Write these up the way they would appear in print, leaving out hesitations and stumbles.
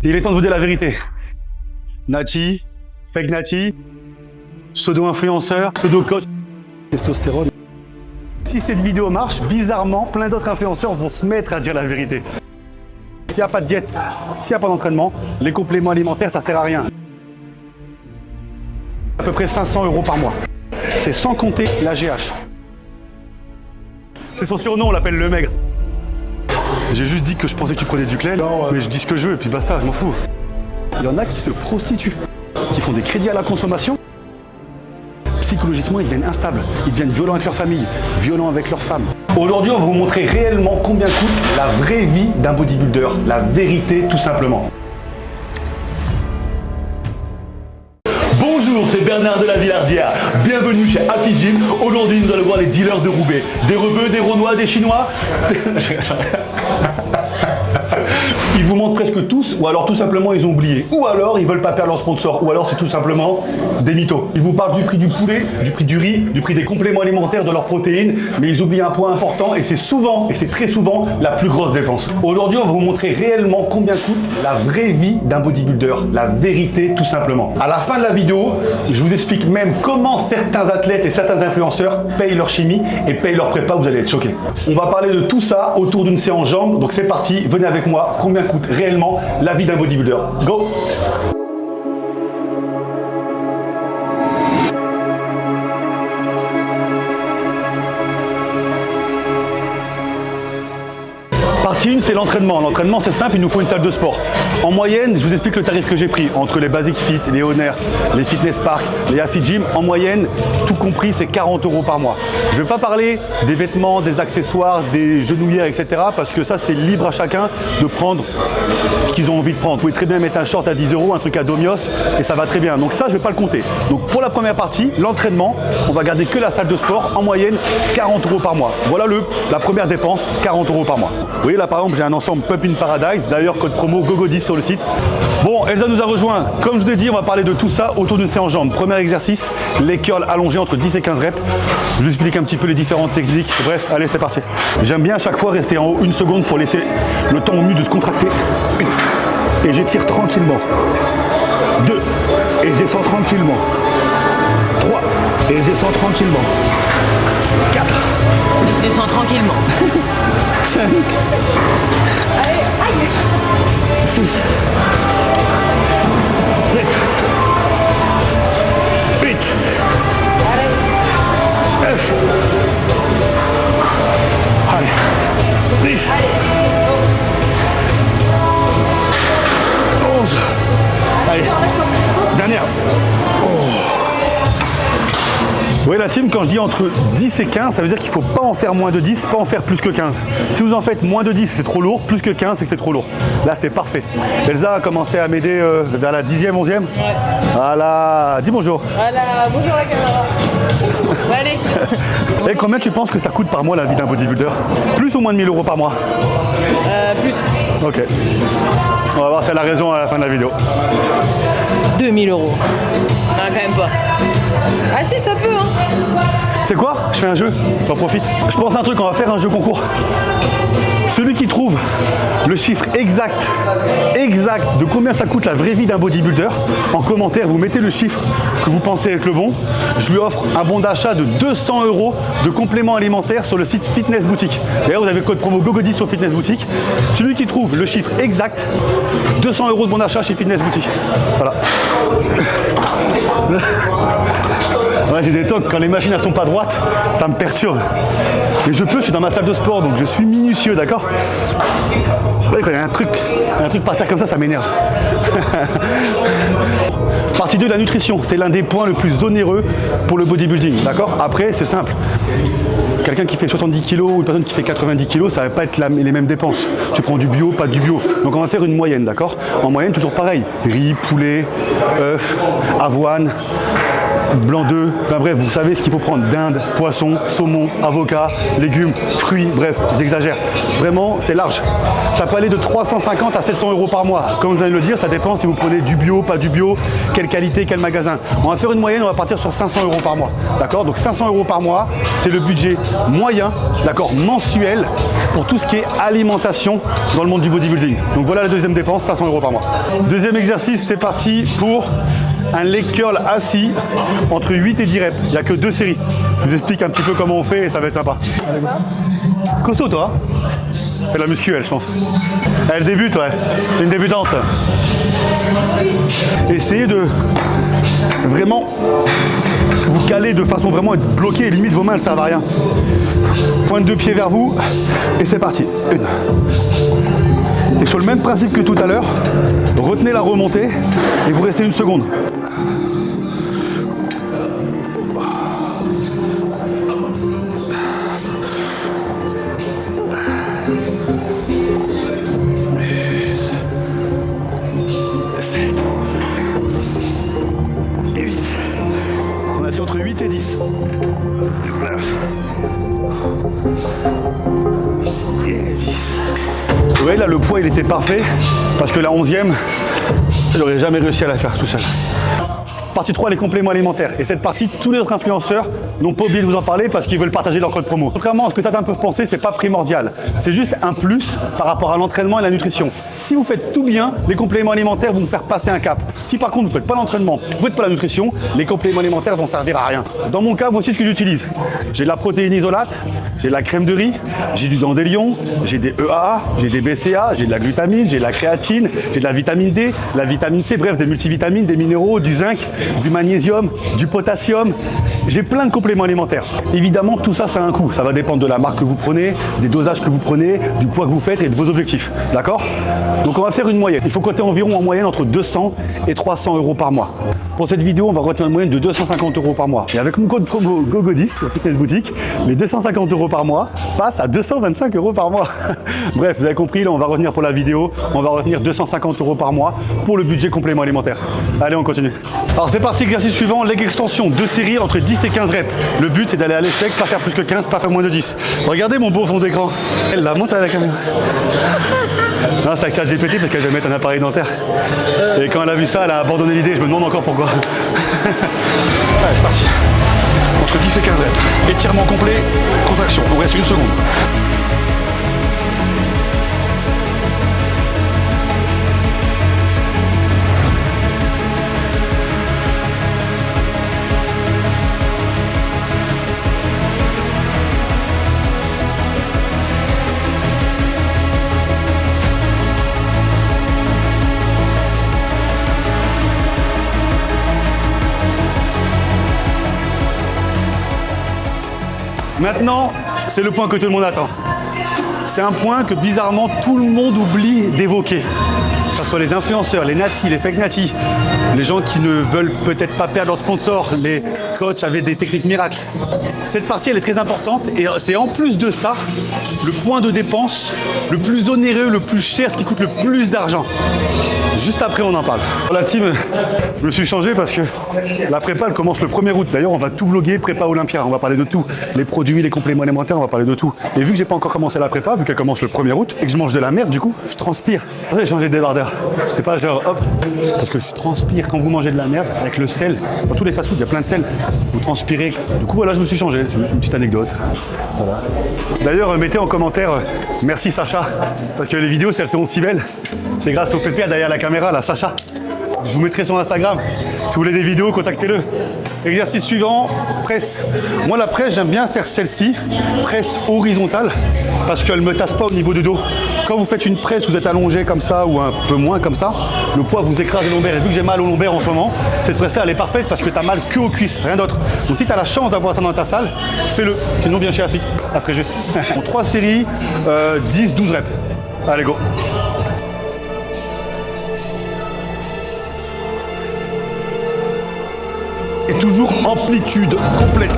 Il est temps de vous dire la vérité. Nati, fake Nati, pseudo-influenceur, pseudo-coach, testostérone. Si cette vidéo marche, bizarrement, plein d'autres influenceurs vont se mettre à dire la vérité. S'il n'y a pas de diète, s'il n'y a pas d'entraînement, les compléments alimentaires, ça sert à rien. À peu près 500 € par mois. C'est sans compter la GH. C'est son surnom, on l'appelle le maigre. J'ai juste dit que je pensais que tu prenais du clé, mais je dis ce que je veux et puis basta, je m'en fous. Il y en a qui se prostituent, qui font des crédits à la consommation. Psychologiquement, ils deviennent instables, ils deviennent violents avec leur famille, violents avec leurs femmes. Aujourd'hui, on va vous montrer réellement combien coûte la vraie vie d'un bodybuilder, la vérité tout simplement. Bonjour, c'est Bernard de la Villardière. Bienvenue chez Afi Gym. Aujourd'hui, nous allons voir les dealers de Roubaix. Des Rebeux, des Renois, des Chinois. Ils vous mentent presque tous, ou alors tout simplement ils ont oublié. Ou alors ils veulent pas perdre leur sponsor, ou alors c'est tout simplement des mythos. Ils vous parlent du prix du poulet, du prix du riz, du prix des compléments alimentaires, de leurs protéines, mais ils oublient un point important et c'est souvent, et c'est très souvent, la plus grosse dépense. Aujourd'hui, on va vous montrer réellement combien coûte la vraie vie d'un bodybuilder, la vérité tout simplement. À la fin de la vidéo, je vous explique même comment certains athlètes et certains influenceurs payent leur chimie et payent leur prépa, vous allez être choqués. On va parler de tout ça autour d'une séance jambes, donc c'est parti, venez avec moi, combien coûte réellement la vie d'un bodybuilder. Go! Partie 1, c'est l'entraînement. L'entraînement, c'est simple, il nous faut une salle de sport. En moyenne, je vous explique le tarif que j'ai pris. Entre les Basic Fit, les Honor, les Fitness Park, les Afi Gym, en moyenne, tout compris, c'est 40 € par mois. Je ne vais pas parler des vêtements, des accessoires, des genouillères, etc. parce que ça, c'est libre à chacun de prendre ce qu'ils ont envie de prendre. Vous pouvez très bien mettre un short à 10 €, un truc à Domios, et ça va très bien. Donc ça, je ne vais pas le compter. Donc pour la première partie, l'entraînement, on va garder que la salle de sport, en moyenne, 40 € par mois. Voilà la première dépense, 40 € par mois. Vous voyez là, par exemple, j'ai un ensemble Pump in Paradise, d'ailleurs code promo GOGO10 sur le site. Bon, Elsa nous a rejoint. Comme je vous ai dit, on va parler de tout ça autour d'une séance jambes. Premier exercice, les curls allongés entre 10 et 15 reps. Je vous explique un petit peu les différentes techniques. Bref, allez, c'est parti. J'aime bien à chaque fois rester en haut une seconde pour laisser le temps aux muscles de se contracter. 1. Et j'étire tranquillement. 2. Et je descends tranquillement. 3. Et je descends tranquillement. 4. Et je descends tranquillement. 5. 6. 7. 8. 9. Allez. 10. 11. Allez. Dernière. Vous voyez la team, quand je dis entre 10 et 15, ça veut dire qu'il ne faut pas en faire moins de 10, pas en faire plus que 15. Si vous en faites moins de 10, c'est trop lourd, plus que 15, c'est que c'est trop lourd. Là, c'est parfait. Elsa a commencé à m'aider vers la 10e, 11e. Ouais. Voilà, dis bonjour. Voilà, bonjour la caméra. Allez. Et combien tu penses que ça coûte par mois la vie d'un bodybuilder? Plus ou moins de 1000 € par mois? Plus. Ok. On va voir si elle a raison à la fin de la vidéo. 2000 €. Ah, quand même pas. Ah si, ça peut, hein. C'est quoi? Je fais un jeu, j'en profite. Je pense à un truc, on va faire un jeu concours. Celui qui trouve le chiffre exact de combien ça coûte la vraie vie d'un bodybuilder, en commentaire, vous mettez le chiffre que vous pensez être le bon. Je lui offre un bon d'achat de 200 € de compléments alimentaires sur le site Fitness Boutique. D'ailleurs, vous avez le code promo GOGO10 sur Fitness Boutique. Celui qui trouve le chiffre exact, 200 € de bon d'achat chez Fitness Boutique. Voilà. Ouais, j'ai des tocs, quand les machines ne sont pas droites, ça me perturbe. Mais je suis dans ma salle de sport, donc je suis minutieux, d'accord? Ouais, quand il y a un truc par terre comme ça m'énerve. Partie 2, la nutrition. C'est l'un des points le plus onéreux pour le bodybuilding, d'accord? Après, c'est simple. Quelqu'un qui fait 70 kg ou une personne qui fait 90 kg, ça ne va pas être les mêmes dépenses. Tu prends du bio, pas du bio. Donc on va faire une moyenne, d'accord? En moyenne, toujours pareil. Riz, poulet, œufs, avoine, blanc d'œuf, enfin bref, vous savez ce qu'il faut prendre, dinde, poisson, saumon, avocat, légumes, fruits, bref, j'exagère. Vraiment, c'est large. Ça peut aller de 350 à 700 euros par mois. Comme je viens de le dire, ça dépend si vous prenez du bio, pas du bio, quelle qualité, quel magasin. On va faire une moyenne, on va partir sur 500 euros par mois. D'accord? Donc 500 euros par mois, c'est le budget moyen, d'accord, mensuel, pour tout ce qui est alimentation dans le monde du bodybuilding. Donc voilà la deuxième dépense, 500 euros par mois. Deuxième exercice, c'est parti pour un leg curl assis entre 8 et 10 reps. Il n'y a que 2 séries. Je vous explique un petit peu comment on fait et ça va être sympa. Costaud toi? Fait de la muscu elle, je pense. Elle débute, ouais. C'est une débutante. Essayez de vraiment vous caler de façon vraiment être bloqué et limite vos mains elles servent à rien. Pointe de pied vers vous et c'est parti. Une. Et sur le même principe que tout à l'heure, retenez la remontée et vous restez 1 seconde. Entre 8 et 10. 9. Et 10. Vous voyez là le poids il était parfait parce que la 11e, j'aurais jamais réussi à la faire tout seul. Partie 3, les compléments alimentaires. Et cette partie, tous les autres influenceurs n'ont pas oublié de vous en parler parce qu'ils veulent partager leur code promo. Contrairement à ce que certains peuvent penser, c'est pas primordial. C'est juste un plus par rapport à l'entraînement et la nutrition. Si vous faites tout bien, les compléments alimentaires vont vous faire passer un cap. Si par contre vous ne faites pas l'entraînement, vous ne faites pas la nutrition, les compléments alimentaires vont servir à rien. Dans mon cas, voici ce que j'utilise. J'ai de la protéine isolate, j'ai de la crème de riz, j'ai du dandélion, j'ai des EAA, j'ai des BCA, j'ai de la glutamine, j'ai de la créatine, j'ai de la vitamine D, de la vitamine C, bref, des multivitamines, des minéraux, du zinc, du magnésium, du potassium. J'ai plein de compléments alimentaires. Évidemment, tout ça, ça a un coût. Ça va dépendre de la marque que vous prenez, des dosages que vous prenez, du poids que vous faites et de vos objectifs. D'accord? Donc on va faire une moyenne. Il faut compter environ en moyenne entre 200 et 300 euros par mois. Pour cette vidéo, on va retenir une moyenne de 250 euros par mois. Et avec mon code promo GOGO10 au Fitness Boutique, les 250 euros par mois passent à 225 euros par mois. Bref, vous avez compris, là on va retenir pour la vidéo, on va retenir 250 euros par mois pour le budget complément alimentaire. Allez, on continue. Alors c'est parti, exercice suivant, leg extension, 2 séries entre 10 et 15 reps. Le but c'est d'aller à l'échec, pas faire plus que 15, pas faire moins de 10. Regardez mon beau fond d'écran. Elle la monte à la caméra. Non, c'est avec ChatGPT parce qu'elle veut mettre un appareil dentaire. Et quand elle a vu ça, elle a abandonné l'idée. Je me demande encore pourquoi. Allez, c'est parti. Entre 10 et 15 reps. Étirement complet, contraction. On reste 1 seconde. Maintenant, c'est le point que tout le monde attend. C'est un point que bizarrement tout le monde oublie d'évoquer. Que ce soit les influenceurs, les natis, les fake natis, les gens qui ne veulent peut-être pas perdre leur sponsor, les coachs avec des techniques miracles. Cette partie, elle est très importante et c'est en plus de ça, le point de dépense le plus onéreux, le plus cher, ce qui coûte le plus d'argent. Juste après, on en parle. La team, je me suis changé parce que la prépa, elle commence le 1er août. D'ailleurs, on va tout vlogger, prépa Olympia. On va parler de tout. Les produits, les compléments alimentaires, on va parler de tout. Et vu que j'ai pas encore commencé la prépa, vu qu'elle commence le 1er août, et que je mange de la merde, du coup, je transpire. J'ai changé de débardeur. C'est pas genre hop, parce que je transpire quand vous mangez de la merde avec le sel. Dans tous les fast-foods, il y a plein de sel. Vous transpirez. Du coup, voilà, je me suis changé. C'est une petite anecdote. Voilà. D'ailleurs, mettez en commentaire, merci Sacha, parce que les vidéos, si elles sont si belles, c'est grâce au pépère derrière la caméra, là, Sacha. Je vous mettrai sur Instagram. Si vous voulez des vidéos, contactez-le. Exercice suivant, presse. Moi, la presse, j'aime bien faire celle-ci, presse horizontale, parce qu'elle ne me tasse pas au niveau du dos. Quand vous faites une presse, vous êtes allongé comme ça, ou un peu moins comme ça, le poids vous écrase les lombaires. Et vu que j'ai mal aux lombaires en ce moment, cette presse-là, elle est parfaite parce que tu as mal que aux cuisses, rien d'autre. Donc si tu as la chance d'avoir ça dans ta salle, fais-le. Sinon, viens chez Afik, après juste. 3 séries, 10, 12 reps. Allez, go. Et toujours amplitude complète.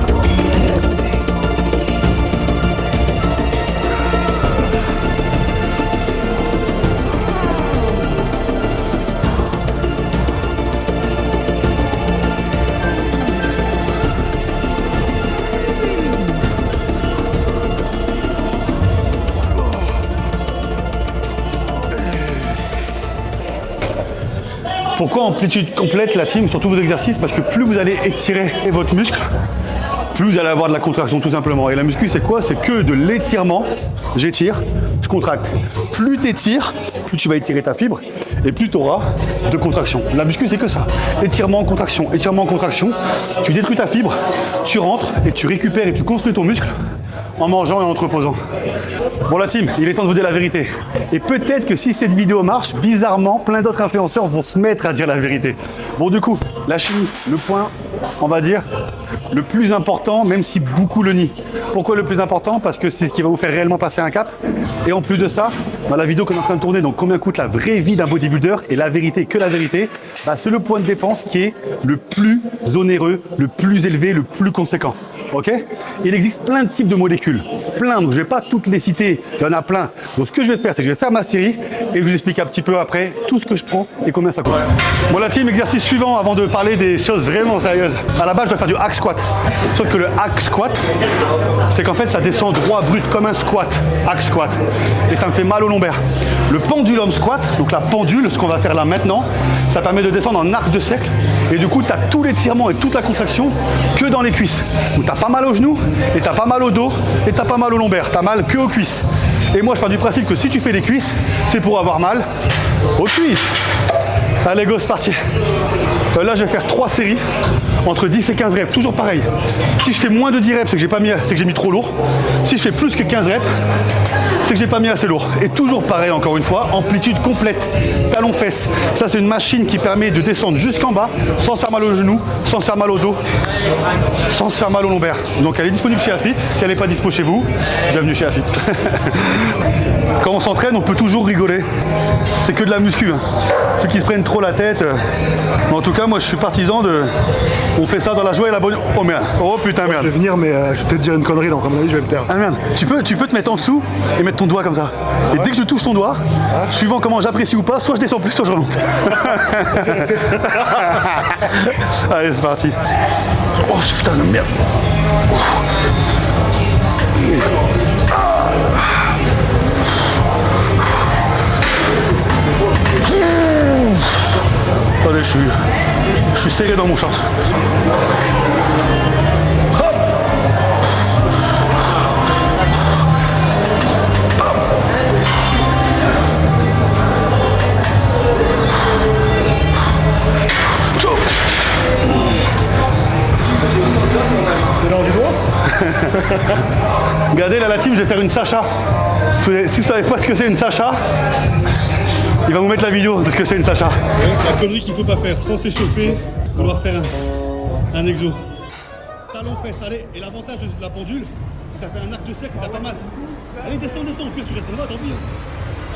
Pourquoi amplitude complète la team sur tous vos exercices? Parce que plus vous allez étirer votre muscle, plus vous allez avoir de la contraction tout simplement. Et la muscu c'est quoi? C'est que de l'étirement. J'étire, je contracte. Plus tu étires, plus tu vas étirer ta fibre et plus tu auras de contraction. La muscu c'est que ça. Étirement, contraction, étirement, contraction. Tu détruis ta fibre, tu rentres et tu récupères et tu construis ton muscle en mangeant et en te reposant. Bon la team, il est temps de vous dire la vérité. Et peut-être que si cette vidéo marche, bizarrement, plein d'autres influenceurs vont se mettre à dire la vérité. Bon du coup, la chimie, le point, on va dire, le plus important, même si beaucoup le nient. Pourquoi le plus important? Parce que c'est ce qui va vous faire réellement passer un cap. Et en plus de ça, dans la vidéo qu'on est en train de tourner, donc combien coûte la vraie vie d'un bodybuilder, et la vérité que la vérité, bah, c'est le point de dépense qui est le plus onéreux, le plus élevé, le plus conséquent. Ok? Il existe plein de types de molécules, plein, donc je ne vais pas toutes les citer, il y en a plein. Donc ce que je vais faire, c'est que je vais faire ma série et je vous explique un petit peu après tout ce que je prends et combien ça coûte. Bon la team, exercice suivant avant de parler des choses vraiment sérieuses. À la base, je dois faire du hack squat. Sauf que le hack squat, c'est qu'en fait ça descend droit brut comme un squat, hack squat. Et ça me fait mal au lombaire. Le pendulum squat, donc la pendule, ce qu'on va faire là maintenant, ça permet de descendre en arc de cercle. Et du coup, tu as tout l'étirement et toute la contraction que dans les cuisses. Donc tu as pas mal aux genoux, et tu as pas mal au dos, et tu as pas mal au lombaire. Tu as mal que aux cuisses. Et moi, je pars du principe que si tu fais les cuisses, c'est pour avoir mal aux cuisses. Allez, go, c'est parti. Là, je vais faire 3 séries entre 10 et 15 reps. Toujours pareil. Si je fais moins de 10 reps, c'est que j'ai mis trop lourd. Si je fais plus que 15 reps, c'est que j'ai pas mis assez lourd. Et toujours pareil, encore une fois, amplitude complète, talon-fesse. Ça, c'est une machine qui permet de descendre jusqu'en bas, sans se faire mal au genou, sans se faire mal au dos, sans se faire mal au lombaire. Donc, elle est disponible chez Afit. Si elle n'est pas dispo chez vous, bienvenue chez Afit. Quand on s'entraîne, on peut toujours rigoler. C'est que de la muscu. Hein. Ceux qui se prennent trop la tête. Mais en tout cas, moi, je suis partisan de... On fait ça dans la joie et la bonne... Oh merde. Oh putain, merde. Je vais venir, mais je vais peut-être dire une connerie, donc à mon avis, je vais me taire. Ah merde. Tu peux te mettre en dessous et mettre ton doigt comme ça. Et dès que je touche ton doigt, suivant comment j'apprécie ou pas, soit je descends plus, soit je remonte. Allez, c'est parti. Oh putain de merde. Attendez, je suis serré dans mon short. Hop. C'est l'heure du doigt. Regardez, là, la team, je vais faire une Sacha. Si vous ne savez pas ce que c'est une Sacha, il va vous mettre la vidéo de ce que c'est une Sacha. La connerie qu'il ne faut pas faire, sans s'échauffer, on va faire un exo. Talon-fesse, allez, et l'avantage de la pendule, c'est que ça fait un arc de cercle, t'as pas mal. Allez, descends, au pire tu restes en bas, tant pis.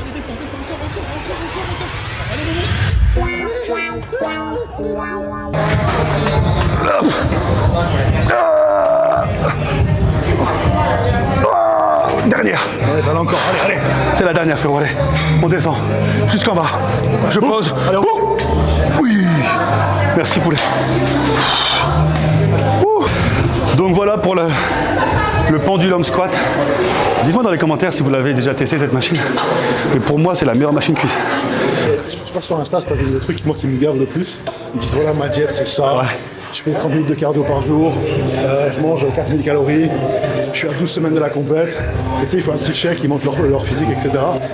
Allez, descends, Dernière. Ouais, t'en as encore. Allez, allez. C'est la dernière, frérot. Allez, on descend jusqu'en bas. Je pose. Allez, oui. Merci, poulet. Donc voilà pour le pendulum squat. Dites-moi dans les commentaires si vous l'avez déjà testé cette machine. Mais pour moi, c'est la meilleure machine cuisse. Je passe sur Insta, c'est des trucs moi qui me gavent le plus. Ils disent voilà ma diète, c'est ça. Ouais. Je fais 30 minutes de cardio par jour, je mange 4000 calories, je suis à 12 semaines de la compète, et tu sais, il faut un petit chèque, ils montrent leur physique, etc.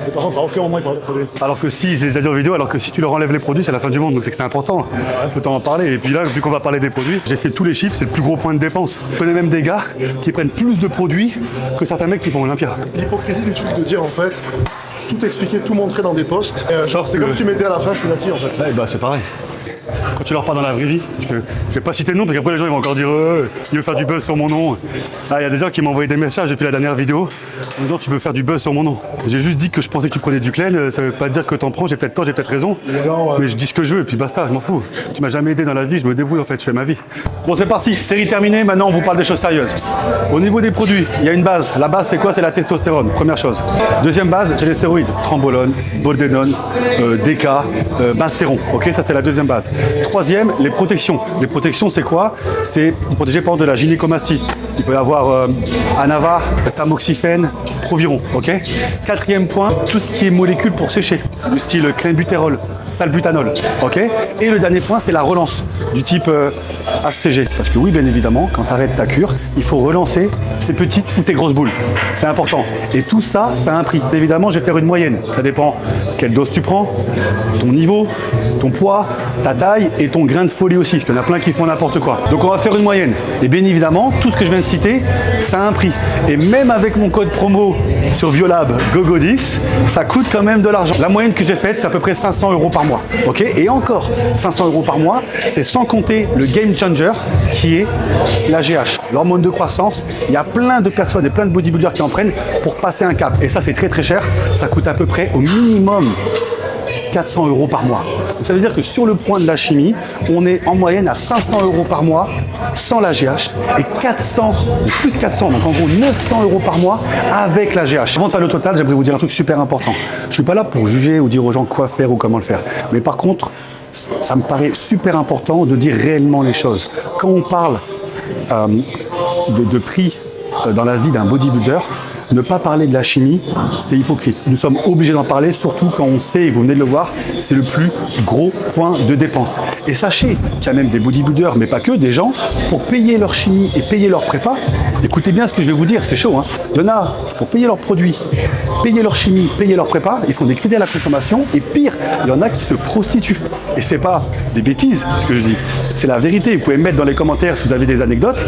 Et par contre, à aucun moment, ils parlent de produits. Alors que si, je l'ai déjà dit en vidéo, alors que si tu leur enlèves les produits, c'est la fin du monde, donc c'est que c'est important. Autant en parler. Et puis là, vu qu'on va parler des produits, j'ai fait tous les chiffres, c'est le plus gros point de dépense. Je connais même des gars qui prennent plus de produits que certains mecs qui font Olympia. L'hypocrisie du truc de dire, en fait, tout expliquer, tout montrer dans des posts. C'est comme si tu mettais à la fin, je suis natif, en fait. Ouais, bah c'est pareil. Quand tu leur parles dans la vraie vie, parce que je vais pas citer de nom, parce qu'après les gens ils vont encore dire il veut faire du buzz sur mon nom. Ah, il y a des gens qui m'ont envoyé des messages depuis la dernière vidéo en disant tu veux faire du buzz sur mon nom. J'ai juste dit que je pensais que tu prenais du clen, ça veut pas dire que t'en prends, j'ai peut-être tort, j'ai peut-être raison, mais je dis ce que je veux et puis basta, je m'en fous. Tu m'as jamais aidé dans la vie, je me débrouille en fait, je fais ma vie. Bon c'est parti, série terminée, maintenant on vous parle des choses sérieuses. Au niveau des produits, il y a une base. La base c'est quoi? C'est la testostérone, première chose. Deuxième base, c'est les stéroïdes, Trambolone, Boldenone, DK, Basteron, ok, ça c'est la deuxième base. Troisième, les protections. Les protections, c'est quoi? C'est protéger par exemple de la gynécomastie. Il peut y avoir Anavar, tamoxifène, Proviron, ok? Quatrième point, tout ce qui est molécules pour sécher, du style clenbuterol, salbutamol. Ok. Et le dernier point, c'est la relance du type ACG. Parce que oui, bien évidemment, quand tu arrêtes ta cure, il faut relancer tes petites ou tes grosses boules. C'est important. Et tout ça, ça a un prix. Évidemment, je vais faire une moyenne. Ça dépend quelle dose tu prends, ton niveau, ton poids, ta taille et ton grain de folie aussi. Parce qu'il y en a plein qui font n'importe quoi. Donc on va faire une moyenne. Et bien évidemment, tout ce que je viens de citer, ça a un prix. Et même avec mon code promo sur Biolab GoGo10, ça coûte quand même de l'argent. La moyenne que j'ai faite, c'est à peu près 500 € par mois. Ok. Et encore, 500 € par mois, c'est sans compter le game changer qui est la GH, l'hormone de croissance. Il y a plein de personnes et plein de bodybuilders qui en prennent pour passer un cap. Et ça, c'est très très cher. Ça coûte à peu près au minimum 400 € par mois. Donc, ça veut dire que sur le point de la chimie, on est en moyenne à 500 € par mois sans la GH et 400, plus 400, donc en gros 900 € par mois avec la GH. Avant de faire le total, j'aimerais vous dire un truc super important. Je ne suis pas là pour juger ou dire aux gens quoi faire ou comment le faire. Mais par contre, ça me paraît super important de dire réellement les choses. Quand on parle de prix dans la vie d'un bodybuilder, ne pas parler de la chimie, c'est hypocrite. Nous sommes obligés d'en parler, surtout quand on sait, et vous venez de le voir, c'est le plus gros point de dépense. Et sachez qu'il y a même des bodybuilders, mais pas que, des gens, pour payer leur chimie et payer leur prépa, écoutez bien ce que je vais vous dire, c'est chaud. Hein. Il y en a, pour payer leurs produits, payer leur chimie, payer leur prépa, ils font des crédits à la consommation, et pire, il y en a qui se prostituent. Et c'est pas des bêtises, ce que je dis, c'est la vérité. Vous pouvez me mettre dans les commentaires si vous avez des anecdotes.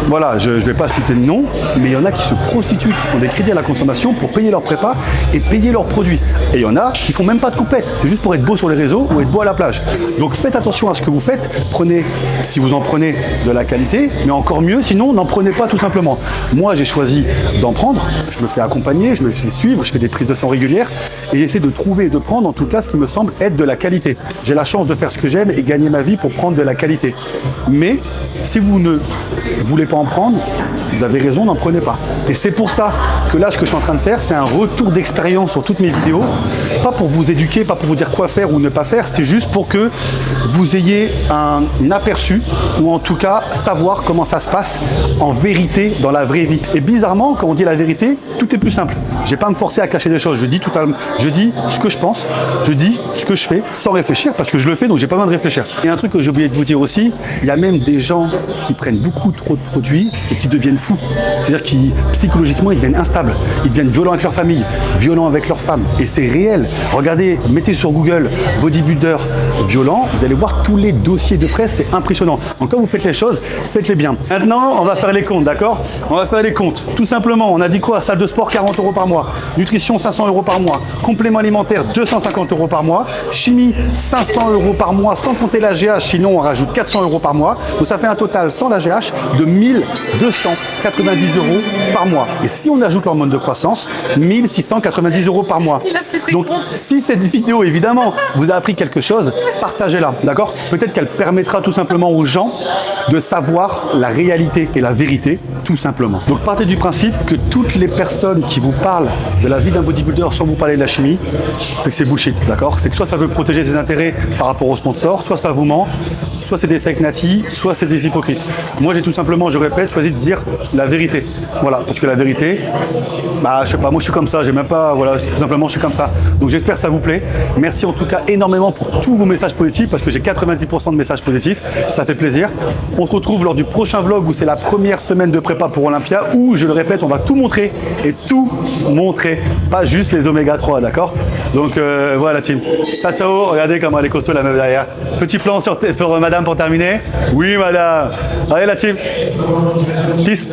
Voilà, je ne vais pas citer de nom, mais il y en a qui se prostituent, qui font des crédits à la consommation pour payer leur prépa et payer leurs produits. Et il y en a qui font même pas de compète, c'est juste pour être beau sur les réseaux ou être beau à la plage. Donc faites attention à ce que vous faites, prenez, si vous en prenez, de la qualité, mais encore mieux, sinon n'en prenez pas tout simplement. Moi j'ai choisi d'en prendre, je me fais accompagner, je me fais suivre, je fais des prises de sang régulières et j'essaie de trouver et de prendre en tout cas ce qui me semble être de la qualité. J'ai la chance de faire ce que j'aime et gagner ma vie pour prendre de la qualité. Mais si vous ne voulez pas en prendre, vous avez raison, n'en prenez pas. Et c'est pour ça que là, ce que je suis en train de faire, c'est un retour d'expérience sur toutes mes vidéos. Pas pour vous éduquer, pas pour vous dire quoi faire ou ne pas faire, c'est juste pour que vous ayez un aperçu, ou en tout cas, savoir comment ça se passe en vérité, dans la vraie vie. Et bizarrement, quand on dit la vérité, tout est plus simple. Je n'ai pas à me forcer à cacher des choses. Je dis ce que je pense, je dis ce que je fais, sans réfléchir, parce que je le fais, donc j'ai pas besoin de réfléchir. Et un truc que j'ai oublié de vous dire aussi, il y a même des gens qui prennent beaucoup trop de produits et qui deviennent fous. C'est-à-dire qu'ils, psychologiquement, ils deviennent instables. Ils deviennent violents avec leur famille, violents avec leur femme. Et c'est réel. Regardez, mettez sur Google bodybuilder violent, vous allez voir tous les dossiers de presse, c'est impressionnant. Donc quand vous faites les choses, faites-les bien. Maintenant, on va faire les comptes, d'accord? On va faire les comptes. Tout simplement, on a dit quoi? Salle de sport, 40 € par mois. Nutrition, 500 € par mois. Complément alimentaire, 250 € par mois. Chimie, 500 € par mois, sans compter la GH, sinon on rajoute 400 € par mois. Donc ça fait un total, sans la GH, de 1290 € par mois. Et si on ajoute l'hormone de croissance, 1690 € par mois. Donc si cette vidéo, évidemment, vous a appris quelque chose, partagez-la, d'accord? Peut-être qu'elle permettra tout simplement aux gens de savoir la réalité et la vérité, tout simplement. Donc partez du principe que toutes les personnes qui vous parlent de la vie d'un bodybuilder sans vous parler de la chimie, c'est que c'est bullshit, d'accord? C'est que soit ça veut protéger ses intérêts par rapport aux sponsors, soit ça vous ment, soit c'est des fake natis, soit c'est des hypocrites. Moi j'ai tout simplement, je répète, choisi de dire la vérité. Voilà, parce que la vérité, bah je sais pas, moi je suis comme ça, j'ai même pas, voilà, tout simplement je suis comme ça. Donc j'espère que ça vous plaît. Merci en tout cas énormément pour tous vos messages positifs, parce que j'ai 90% de messages positifs, ça fait plaisir. On se retrouve lors du prochain vlog où c'est la première semaine de prépa pour Olympia, où je le répète, on va tout montrer, et tout montrer, pas juste les oméga 3, d'accord? Donc voilà team. Ciao ciao, regardez comment elle est costaud la meuf derrière. Petit plan sur madame pour terminer. Oui madame. Allez la team. Peace.